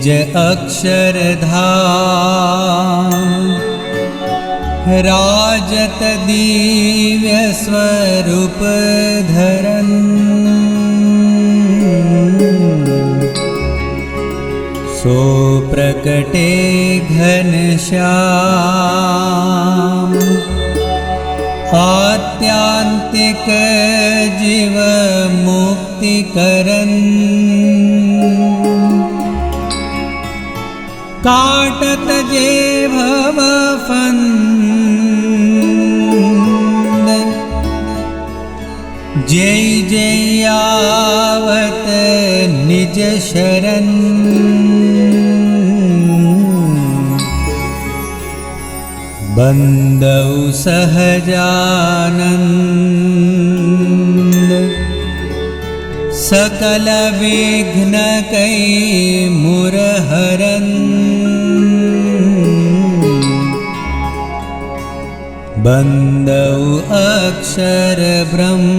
निज अक्षरधाम राजत दिव्य स्वरूप धरन सो प्रकटे घनश्याम आत्यांतिक जीव मुक्ति करन काटत जे भव फंद जय जय आवत निज शरण बंदौ सहजानंद सकल विघ्न कै मुरहरन बंदौ अक्षर ब्रह्म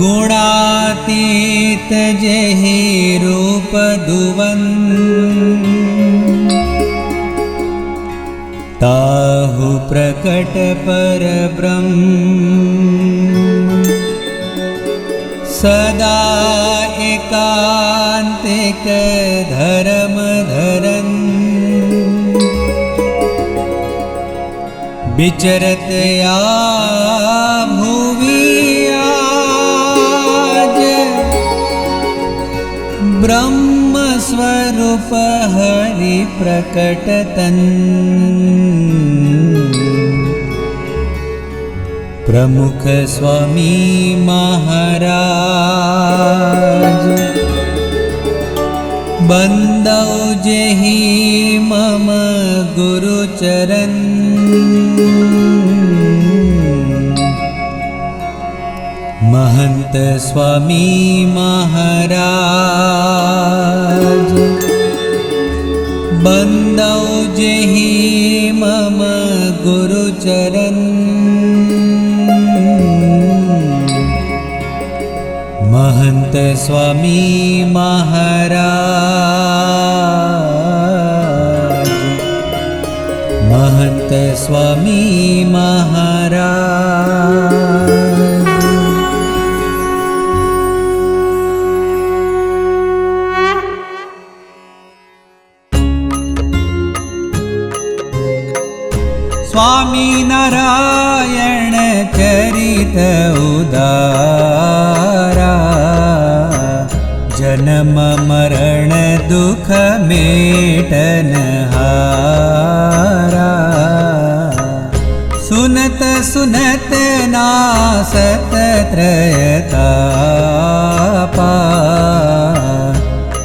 गुणातीत जेहि रूप दुवन ताहु प्रकट पर ब्रह्म सदा एकांतिक धर्म धरन विचरत या भुवि आज ब्रह्म स्वरूप हरि प्रकटतन प्रमुख स्वामी महाराज बंदौ जेहि मम गुरु चरण महंत स्वामी महाराज बंदौ जेहि मम गुरु चरण महंत स्वामी महाराज महंत स्वामी महाराज स्वामी नारायण चरित उदारा जन्म मरण दुख मेटनहारा सुनत सुनत नासत त्रयतापा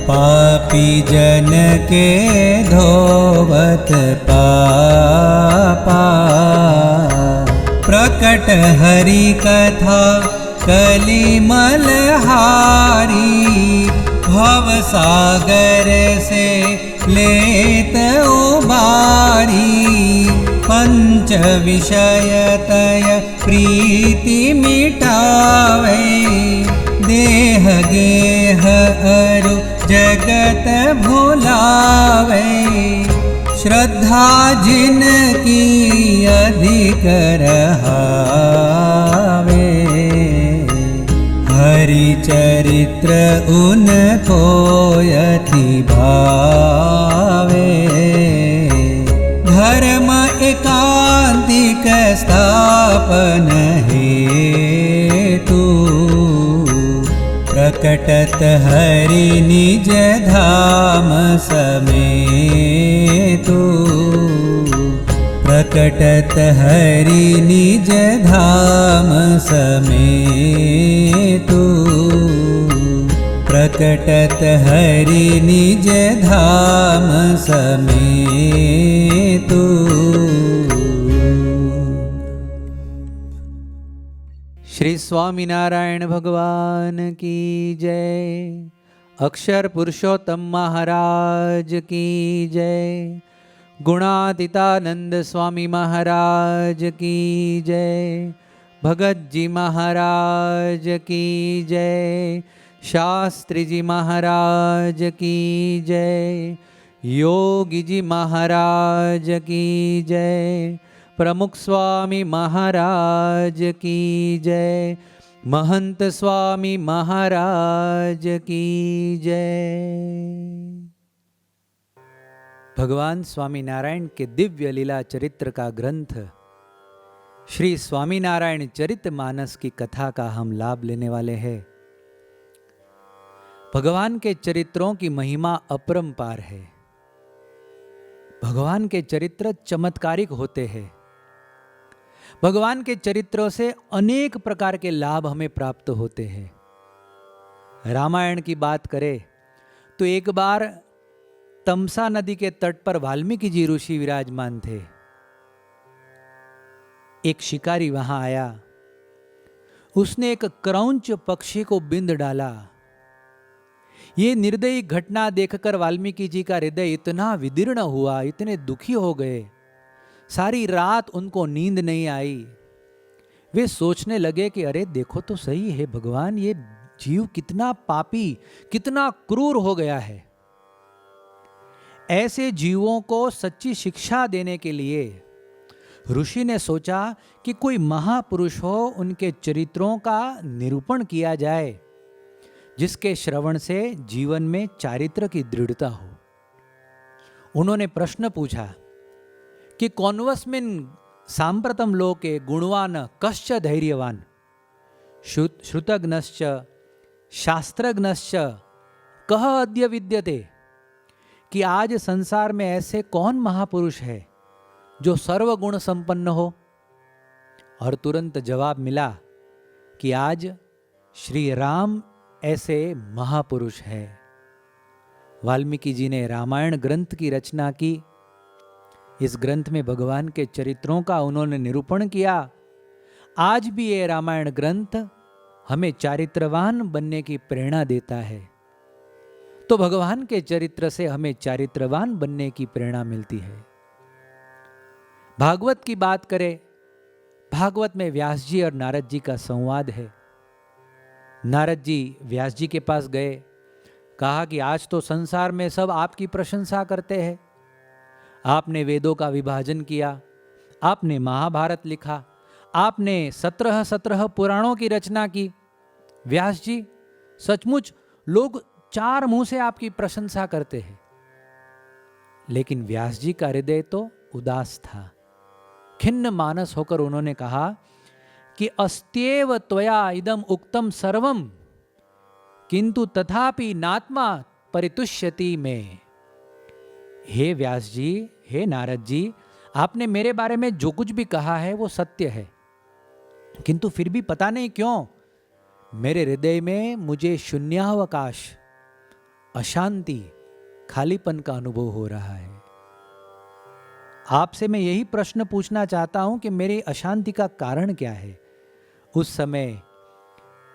पापी जन के धोवत पापा प्रकट हरि कथा कलिमलहारी भव सागर से लेत उबारी पंच विषयतय प्रीति मिटावे देह गेह अरु जगत भुलावे श्रद्धा जिन की अधिक रहावे हरि चरित्र उनको यति भावे धर्म एकांतिक स्थापन हेतु प्रकटत हरि निज धाम समेतु प्रकटत हरि निज धाम समेतु प्रकटत हरि निज धाम समेतु। श्री स्वामीनारायण भगवान की जय। अक्षर पुरुषोत्तम महाराज की जय। गुणातीतानंद स्वामी महाराज की जय। भगत जी महाराज की जय। शास्त्री जी महाराज की जय, योगी जी महाराज की जय, प्रमुख स्वामी महाराज की जय, महंत स्वामी महाराज की जय। भगवान स्वामीनारायण के दिव्य लीला चरित्र का ग्रंथ श्री स्वामीनारायण चरितमानस की कथा का हम लाभ लेने वाले हैं। भगवान के चरित्रों की महिमा अपरंपार है। भगवान के चरित्र चमत्कारिक होते हैं। भगवान के चरित्रों से अनेक प्रकार के लाभ हमें प्राप्त होते हैं। रामायण की बात करें तो एक बार तमसा नदी के तट पर वाल्मीकि जी ऋषि विराजमान थे। एक शिकारी वहां आया, उसने एक क्रौंच पक्षी को बिंद डाला। ये निर्दयी घटना देखकर वाल्मीकि जी का हृदय इतना विदीर्ण हुआ, इतने दुखी हो गए, सारी रात उनको नींद नहीं आई। वे सोचने लगे कि अरे देखो तो सही है भगवान, ये जीव कितना पापी, कितना क्रूर हो गया है। ऐसे जीवों को सच्ची शिक्षा देने के लिए ऋषि ने सोचा कि कोई महापुरुष हो, उनके चरित्रों का निरूपण किया जाए, जिसके श्रवण से जीवन में चारित्र की दृढ़ता हो। उन्होंने प्रश्न पूछा कि कौन्वस्मिन् सांप्रतम लोके गुणवान कश्च धैर्यवान श्रुतज्ञश्च शास्त्रज्ञश्च कह अद्य विद्यते, कि आज संसार में ऐसे कौन महापुरुष है जो सर्वगुण संपन्न हो। और तुरंत जवाब मिला कि आज श्री राम ऐसे महापुरुष है। वाल्मीकि जी ने रामायण ग्रंथ की रचना की। इस ग्रंथ में भगवान के चरित्रों का उन्होंने निरूपण किया। आज भी ये रामायण ग्रंथ हमें चारित्रवान बनने की प्रेरणा देता है। तो भगवान के चरित्र से हमें चारित्रवान बनने की प्रेरणा मिलती है। भागवत की बात करें, भागवत में व्यास जी और नारद जी का संवाद है। नारद जी व्यास जी के पास गए, कहा कि आज तो संसार में सब आपकी प्रशंसा करते हैं। आपने वेदों का विभाजन किया, आपने महाभारत लिखा, आपने 17 पुराणों की रचना की। व्यास जी, सचमुच लोग चार मुंह से आपकी प्रशंसा करते हैं। लेकिन व्यास जी का हृदय तो उदास था। खिन्न मानस होकर उन्होंने कहा कि अस्त्येव त्वया इदम उक्तम सर्वम किंतु तथापि नात्मा परितुष्यति में। हे व्यास जी, हे नारद जी, आपने मेरे बारे में जो कुछ भी कहा है वो सत्य है, किंतु फिर भी पता नहीं क्यों मेरे हृदय में मुझे शून्यावकाश, अशांति, खालीपन का अनुभव हो रहा है। आपसे मैं यही प्रश्न पूछना चाहता हूं कि मेरी अशांति का कारण क्या है। उस समय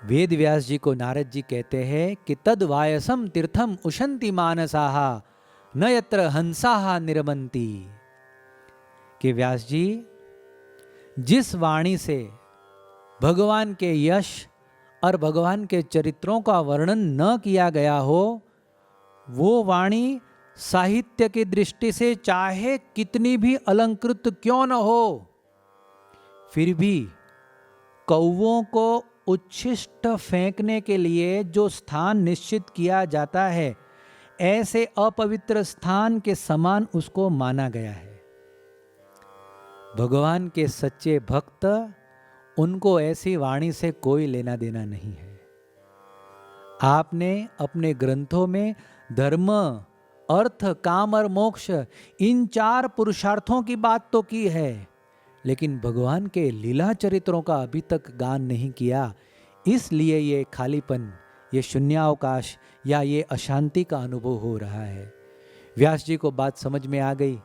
वेद व्यास जी को नारद जी कहते हैं कि तद वायसम तीर्थम उशंति मानसाहा न यत्र हंसाहा निरमंती। कि व्यास जी, जिस वाणी से भगवान के यश और भगवान के चरित्रों का वर्णन न किया गया हो, वो वाणी साहित्य की दृष्टि से चाहे कितनी भी अलंकृत क्यों न हो, फिर भी कौवों को उच्छिष्ट फेंकने के लिए जो स्थान निश्चित किया जाता है, ऐसे अपवित्र स्थान के समान उसको माना गया है। भगवान के सच्चे भक्त, उनको ऐसी वाणी से कोई लेना देना नहीं है। आपने अपने ग्रंथों में धर्म, अर्थ, काम और मोक्ष, इन चार पुरुषार्थों की बात तो की है, लेकिन भगवान के लीला चरित्रों का अभी तक गान नहीं किया। इसलिए ये खालीपन, ये शून्यावकाश या ये अशांति का अनुभव हो रहा है। व्यास जी को बात समझ में आ गई।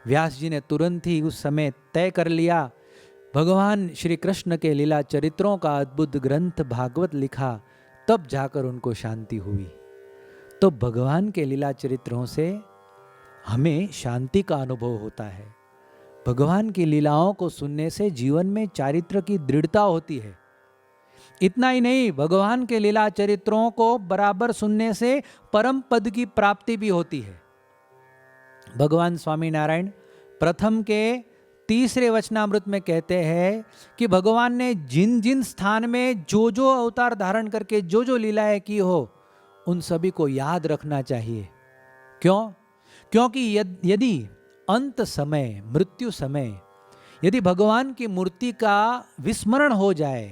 व्यास जी ने तुरंत ही उस समय तय कर लिया, भगवान श्री कृष्ण के लीला चरित्रों का अद्भुत ग्रंथ भागवत लिखा, तब जाकर उनको शांति हुई। तो भगवान के लीला चरित्रों से हमें शांति का अनुभव होता है। भगवान की लीलाओं को सुनने से जीवन में चारित्र की दृढ़ता होती है। इतना ही नहीं, भगवान के लीला चरित्रों को बराबर सुनने से परम पद की प्राप्ति भी होती है। भगवान स्वामी नारायण प्रथम के तीसरे वचनामृत में कहते हैं कि भगवान ने जिन जिन स्थान में जो जो अवतार धारण करके जो जो लीलाएं की हो, उन सभी को याद रखना चाहिए। क्यों? क्योंकि यदि अंत समय, मृत्यु समय यदि भगवान की मूर्ति का विस्मरण हो जाए,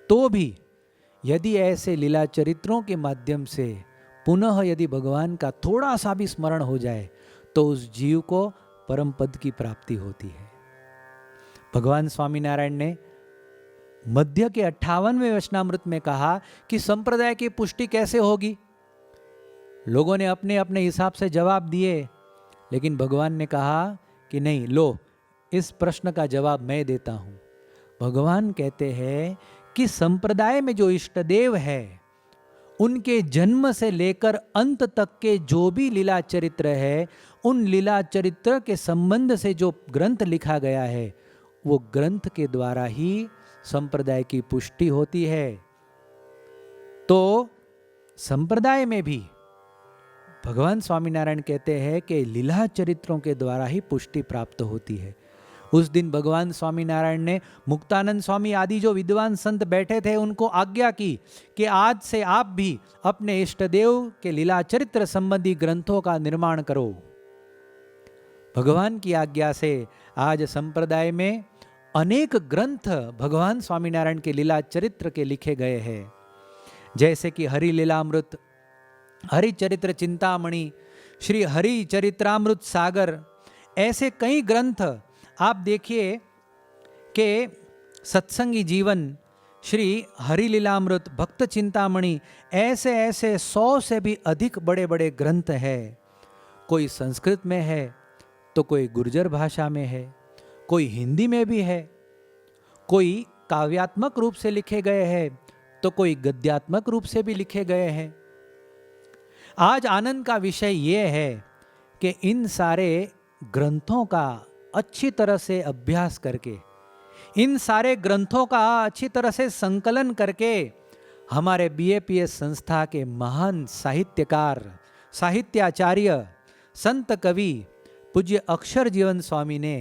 तो भी यदि ऐसे लीला चरित्रों के माध्यम से पुनः यदि भगवान का थोड़ा सा भी स्मरण हो जाए, तो उस जीव को परम पद की प्राप्ति होती है। भगवान स्वामीनारायण ने मध्य के 58वें वचनामृत में कहा कि संप्रदाय की पुष्टि कैसे होगी। लोगों ने अपने अपने हिसाब से जवाब दिए, लेकिन भगवान ने कहा कि नहीं, लो, इस प्रश्न का जवाब मैं देता हूं। भगवान कहते हैं कि संप्रदाय में जो इष्ट देव है, उनके जन्म से लेकर अंत तक के जो भी लीला चरित्र है, उन लीला चरित्र के संबंध से जो ग्रंथ लिखा गया है, वो ग्रंथ के द्वारा ही संप्रदाय की पुष्टि होती है। तो संप्रदाय में भी भगवान स्वामीनारायण कहते हैं कि लीला चरित्रों के द्वारा ही पुष्टि प्राप्त होती है। उस दिन भगवान स्वामीनारायण ने मुक्तानंद स्वामी आदि जो विद्वान संत बैठे थे, उनको आज्ञा की कि आज से आप भी अपने इष्ट देव के लीला चरित्र संबंधी ग्रंथों का निर्माण करो। भगवान की आज्ञा से आज संप्रदाय में अनेक ग्रंथ भगवान स्वामीनारायण के लीला चरित्र के लिखे गए हैं, जैसे कि हरि लीलामृत, हरि चरित्र चिंतामणि, श्री हरि चरित्रामृत सागर, ऐसे कई ग्रंथ आप देखिए कि सत्संगी जीवन, श्री हरि लीलामृत, भक्त चिंतामणि, ऐसे ऐसे 100 से भी अधिक बड़े बड़े ग्रंथ हैं। कोई संस्कृत में है, तो कोई गुर्जर भाषा में है, कोई हिंदी में भी है, कोई काव्यात्मक रूप से लिखे गए हैं, तो कोई गद्यात्मक रूप से भी लिखे गए हैं। आज आनंद का विषय यह है कि इन सारे ग्रंथों का अच्छी तरह से अभ्यास करके, इन सारे ग्रंथों का अच्छी तरह से संकलन करके, हमारे बीएपीएस संस्था के महान साहित्यकार, साहित्याचार्य, संत कवि पूज्य अक्षर जीवन स्वामी ने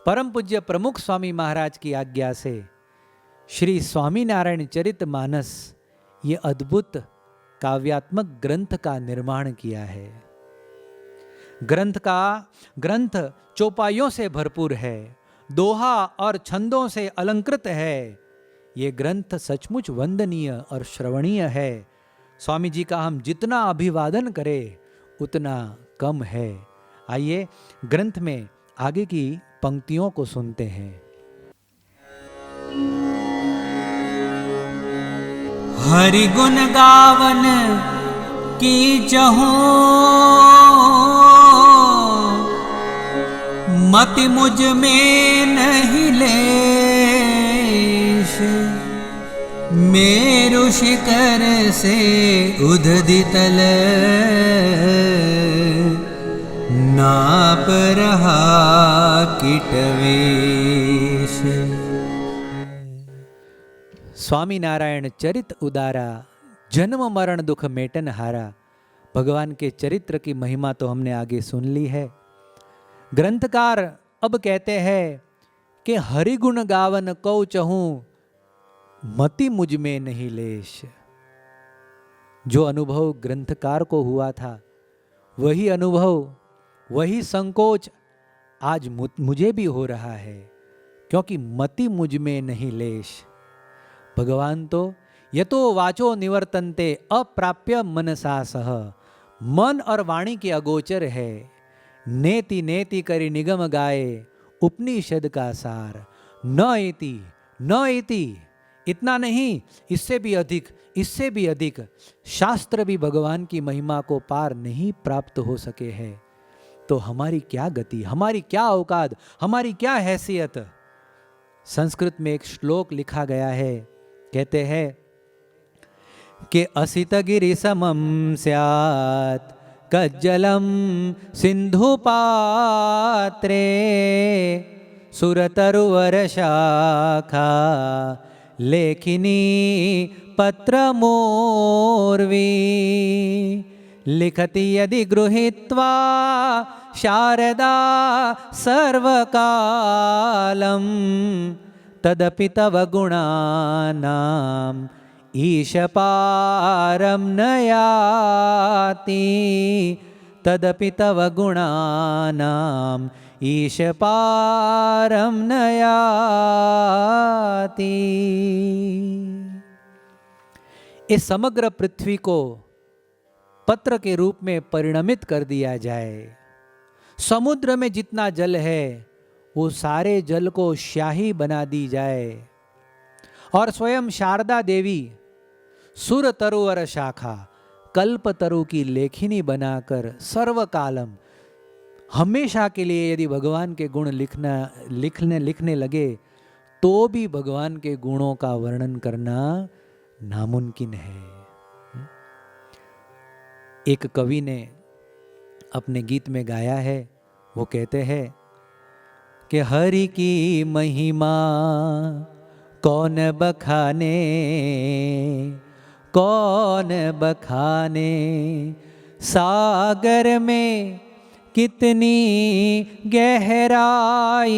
परम पूज्य प्रमुख स्वामी महाराज की आज्ञा से श्री स्वामीनारायण चरितमानस, ये अद्भुत काव्यात्मक ग्रंथ का निर्माण किया है। ग्रंथ चौपाइयों से भरपूर है, दोहा और छंदों से अलंकृत है। ये ग्रंथ सचमुच वंदनीय और श्रवणीय है। स्वामी जी का हम जितना अभिवादन करें उतना कम है। आइए ग्रंथ में आगे की पंक्तियों को सुनते हैं। हरि गुण गावन की चहूं, मति मुझ में नहीं लेश, मेरु शिखर से उधि तल नाप रहा कीटवेश। स्वामीनारायण चरित उदारा, जन्म मरण दुख मेटन हारा। भगवान के चरित्र की महिमा तो हमने आगे सुन ली है। ग्रंथकार अब कहते हैं कि हरि गुण गावन कौ चहूं, मति मुझ में नहीं लेश। जो अनुभव ग्रंथकार को हुआ था, वही अनुभव, वही संकोच आज मुझे भी हो रहा है, क्योंकि मति मुझ में नहीं लेश। भगवान तो यतो वाचो निवर्तन्ते अप्राप्य मनसा सह, मन और वाणी के अगोचर है। नेति नेति करि निगम गाए, उपनिषद का सार। न एति न एति, इतना नहीं, इससे भी अधिक, इससे भी अधिक। शास्त्र भी भगवान की महिमा को पार नहीं प्राप्त हो सके हैं। तो हमारी क्या गति, हमारी क्या औकात, हमारी क्या हैसियत। संस्कृत में एक श्लोक लिखा गया है, कहते हैं कि असित गिरि समम स्यात् कज्जलम सिंधु पात्रे, सुरतरुवर शाखा लेखिनी पत्र मोर्वी लिखति यदि गृहीत्वा शारदा सर्वकालं तदपि तव गुणानां ईशपारं न याति तदपि तव गुणानां ईशपारं न याति। इस समग्र पृथ्वी को पत्र के रूप में परिणमित कर दिया जाए, समुद्र में जितना जल है वो सारे जल को स्याही बना दी जाए और स्वयं शारदा देवी सुर तरुवर शाखा कल्प तरु की लेखिनी बनाकर सर्वकालम हमेशा के लिए यदि भगवान के गुण लिखने लगे तो भी भगवान के गुणों का वर्णन करना नामुमकिन है। एक कवि ने अपने गीत में गाया है, वो कहते हैं कि हरि की महिमा कौन बखाने कौन बखाने, सागर में कितनी गहराई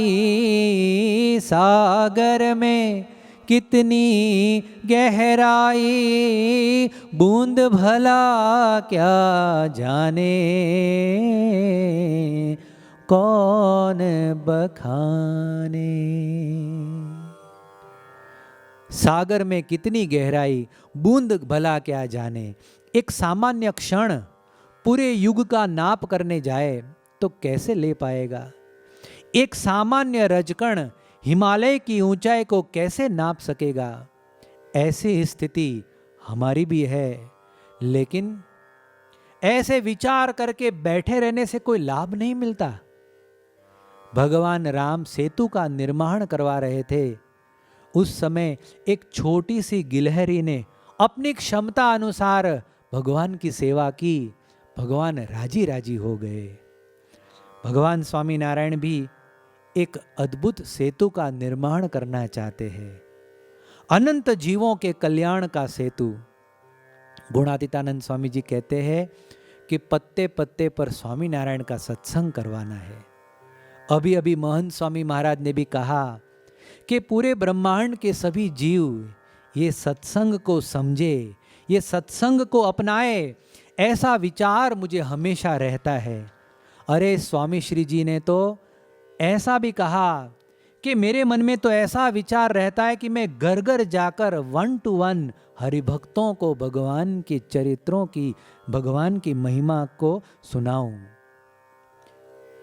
सागर में कितनी गहराई, बूंद भला क्या जाने कौन बखाने। सागर में कितनी गहराई बूंद भला क्या जाने। एक सामान्य क्षण पूरे युग का नाप करने जाए तो कैसे ले पाएगा। एक सामान्य रजकण हिमालय की ऊंचाई को कैसे नाप सकेगा। ऐसी स्थिति हमारी भी है, लेकिन ऐसे विचार करके बैठे रहने से कोई लाभ नहीं मिलता। भगवान राम सेतु का निर्माण करवा रहे थे, उस समय एक छोटी सी गिलहरी ने अपनी क्षमता अनुसार भगवान की सेवा की, भगवान राजी राजी हो गए। भगवान स्वामी नारायण भी एक अद्भुत सेतु का निर्माण करना चाहते हैं, अनंत जीवों के कल्याण का सेतु। गुणातीतानंद स्वामी जी कहते हैं कि पत्ते पत्ते पर स्वामी नारायण का सत्संग करवाना है। अभी अभी महंत स्वामी महाराज ने भी कहा कि पूरे ब्रह्मांड के सभी जीव ये सत्संग को समझे, ये सत्संग को अपनाए, ऐसा विचार मुझे हमेशा रहता है। अरे स्वामी श्री जी ने तो ऐसा भी कहा कि मेरे मन में तो ऐसा विचार रहता है कि मैं घर घर जाकर 1 to 1 हरिभक्तों को भगवान के चरित्रों की, भगवान की महिमा को सुनाऊं।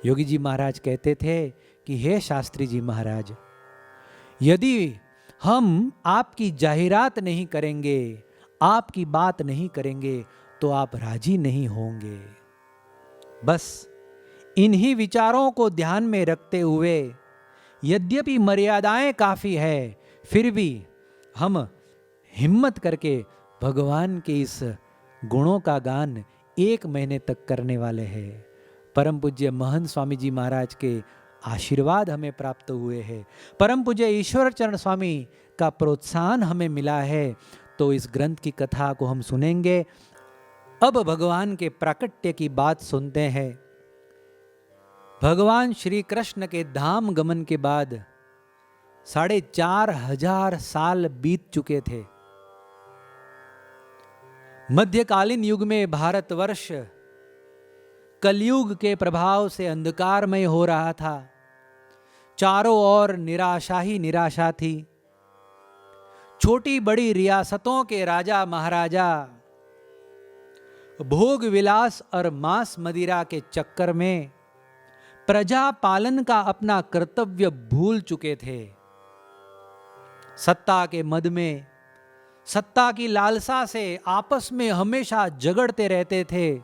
योगी जी महाराज कहते थे कि हे शास्त्री जी महाराज, यदि हम आपकी जाहिरात नहीं करेंगे, आपकी बात नहीं करेंगे तो आप राजी नहीं होंगे। बस इन्हीं विचारों को ध्यान में रखते हुए, यद्यपि मर्यादाएं काफ़ी है, फिर भी हम हिम्मत करके भगवान के इस गुणों का गान 1 महीने तक करने वाले हैं। परम पूज्य महंत स्वामी जी महाराज के आशीर्वाद हमें प्राप्त हुए हैं, परम पूज्य ईश्वर चरण स्वामी का प्रोत्साहन हमें मिला है, तो इस ग्रंथ की कथा को हम सुनेंगे। अब भगवान के प्राकट्य की बात सुनते हैं। भगवान श्री कृष्ण के धाम गमन के बाद 4,500 साल बीत चुके थे। मध्यकालीन युग में भारतवर्ष कलयुग के प्रभाव से अंधकारमय हो रहा था। चारों ओर निराशा ही निराशा थी। छोटी बड़ी रियासतों के राजा महाराजा भोग विलास और मांस मदिरा के चक्कर में प्रजा पालन का अपना कर्तव्य भूल चुके थे। सत्ता के मद में, सत्ता की लालसा से आपस में हमेशा झगड़ते रहते थे।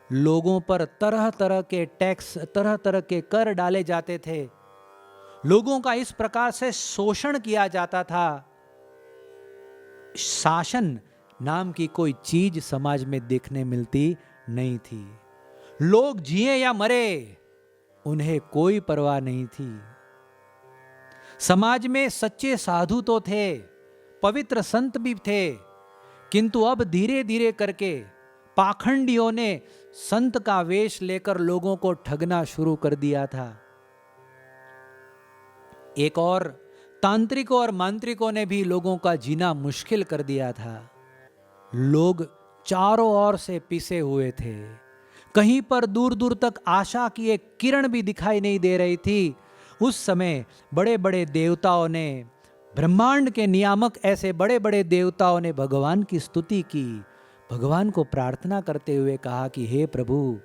लोगों पर तरह तरह के टैक्स, तरह तरह के कर डाले जाते थे। लोगों का इस प्रकार से शोषण किया जाता था। शासन नाम की कोई चीज समाज में देखने मिलती नहीं थी। लोग जिए या मरे, उन्हें कोई परवाह नहीं थी। समाज में सच्चे साधु तो थे, पवित्र संत भी थे, किंतु अब धीरे धीरे करके पाखंडियों ने संत का वेश लेकर लोगों को ठगना शुरू कर दिया था। एक और तांत्रिकों और मांत्रिकों ने भी लोगों का जीना मुश्किल कर दिया था। लोग चारों ओर से पिसे हुए थे, कहीं पर दूर दूर तक आशा की एक किरण भी दिखाई नहीं दे रही थी। उस समय बड़े बड़े देवताओं ने, ब्रह्मांड के नियामक ऐसे बड़े बड़े देवताओं ने भगवान की स्तुति की, भगवान को प्रार्थना करते हुए कहा कि हे प्रभु,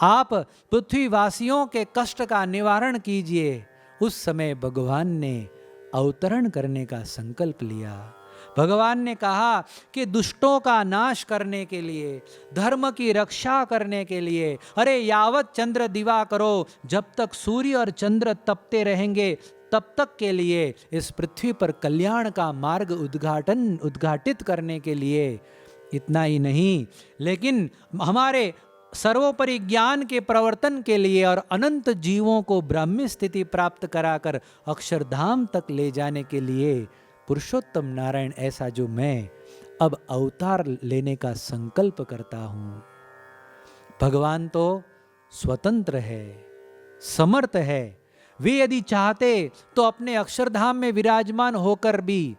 आप पृथ्वीवासियों के कष्ट का निवारण कीजिए। उस समय भगवान ने अवतरण करने का संकल्प लिया। भगवान ने कहा कि दुष्टों का नाश करने के लिए, धर्म की रक्षा करने के लिए, अरे यावत चंद्र दिवा करो, जब तक सूर्य और चंद्र तपते रहेंगे तब तक के लिए इस पृथ्वी पर कल्याण का मार्ग उद्घाटित करने के लिए। इतना ही नहीं, लेकिन हमारे सर्वोपरि ज्ञान के प्रवर्तन के लिए और अनंत जीवों को ब्राह्मी स्थिति प्राप्त कराकर अक्षरधाम तक ले जाने के लिए पुरुषोत्तम नारायण ऐसा जो मैं अब अवतार लेने का संकल्प करता हूं। भगवान तो स्वतंत्र है, समर्थ है। वे यदि चाहते तो अपने अक्षरधाम में विराजमान होकर भी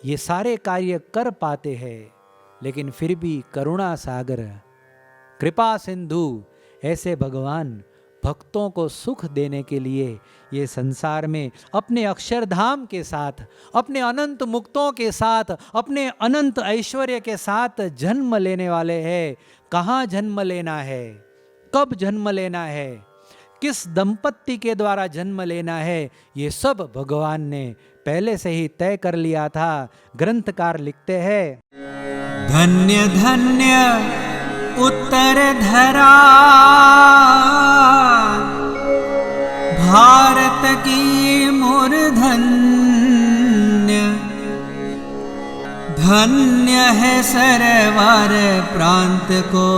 ये सारे कार्य कर पाते हैं, लेकिन फिर भी करुणा सागर, कृपा सिंधु ऐसे भगवान भक्तों को सुख देने के लिए ये संसार में अपने अक्षरधाम के साथ, अपने अनंत मुक्तों के साथ, अपने अनंत ऐश्वर्य के साथ जन्म लेने वाले हैं। कहाँ जन्म लेना है, कब जन्म लेना है, किस दंपत्ति के द्वारा जन्म लेना है, ये सब भगवान ने पहले से ही तय कर लिया था। ग्रंथकार लिखते हैं, धन्य धन्य उत्तर धरा भारत की मूर्धन्य, धन्य है सरवार प्रांत को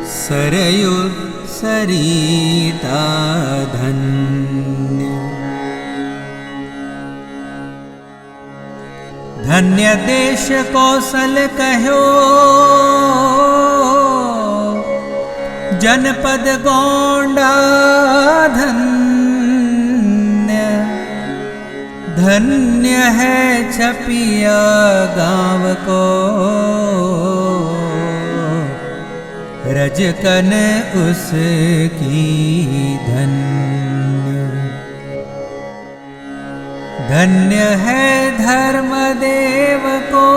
सरयू सरिता धन्य। धन्य देश कौशल कहो जनपद गोंडा धन्य, धन्य है छपिया गांव को रजकन उसकी धन्य। धन्य है धर्मदेव को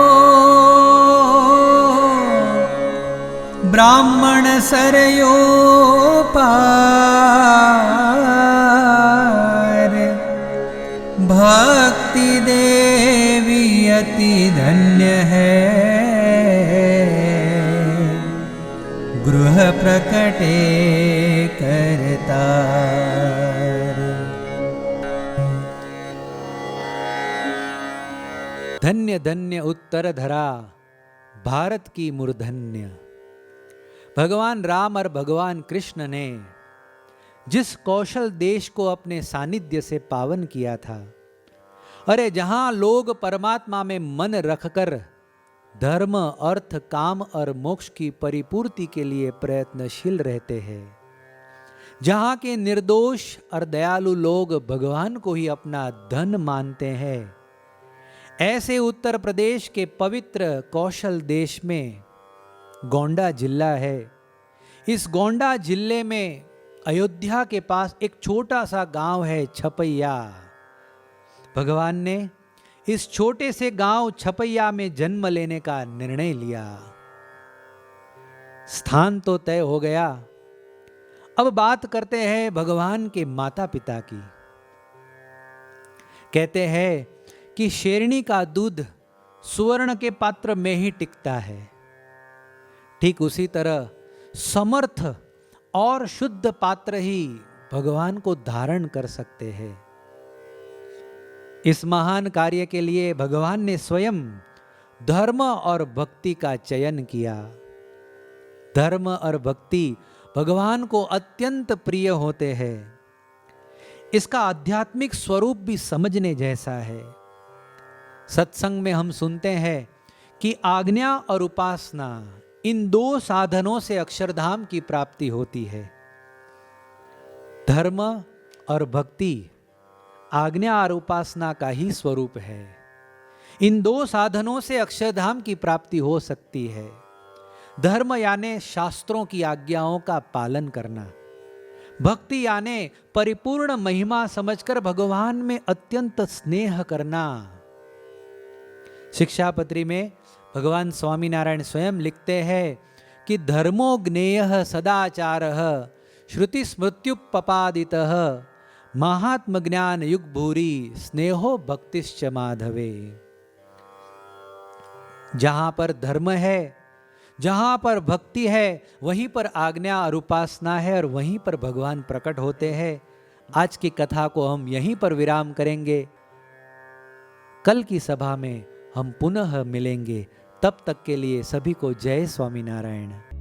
ब्राह्मण सरयो पार, भक्ति देवी अति धन्य है गृह प्रकटे करतार। धन्य धन्य उत्तर धरा भारत की मूर्धन्य। भगवान राम और भगवान कृष्ण ने जिस कौशल देश को अपने सानिध्य से पावन किया था, अरे जहां लोग परमात्मा में मन रखकर धर्म, अर्थ, काम और मोक्ष की परिपूर्ति के लिए प्रयत्नशील रहते हैं, जहां के निर्दोष और दयालु लोग भगवान को ही अपना धन मानते हैं, ऐसे उत्तर प्रदेश के पवित्र कौशल देश में गोंडा जिला है। इस गोंडा जिले में अयोध्या के पास एक छोटा सा गांव है छपैया। भगवान ने इस छोटे से गांव छपैया में जन्म लेने का निर्णय लिया। स्थान तो तय हो गया। अब बात करते हैं भगवान के माता पिता की। कहते हैं कि शेरनी का दूध सुवर्ण के पात्र में ही टिकता है, ठीक उसी तरह समर्थ और शुद्ध पात्र ही भगवान को धारण कर सकते हैं। इस महान कार्य के लिए भगवान ने स्वयं धर्म और भक्ति का चयन किया। धर्म और भक्ति भगवान को अत्यंत प्रिय होते हैं। इसका आध्यात्मिक स्वरूप भी समझने जैसा है। सत्संग में हम सुनते हैं कि आज्ञा और उपासना, इन दो साधनों से अक्षरधाम की प्राप्ति होती है। धर्म और भक्ति आज्ञा और उपासना का ही स्वरूप है। इन दो साधनों से अक्षरधाम की प्राप्ति हो सकती है। धर्म यानी शास्त्रों की आज्ञाओं का पालन करना, भक्ति यानी परिपूर्ण महिमा समझकर भगवान में अत्यंत स्नेह करना। शिक्षापत्री में भगवान स्वामीनारायण स्वयं लिखते हैं कि धर्मो ज्ञेयः सदाचारः श्रुति स्मृत्युपपादितः महात्म ज्ञान युग भूरि स्नेहो भक्तिश्च माधवे। जहां पर धर्म है, जहां पर भक्ति है, वहीं पर आज्ञा और उपासना है और वहीं पर भगवान प्रकट होते हैं। आज की कथा को हम यहीं पर विराम करेंगे। कल की सभा में हम पुनः मिलेंगे। तब तक के लिए सभी को जय स्वामीनारायण।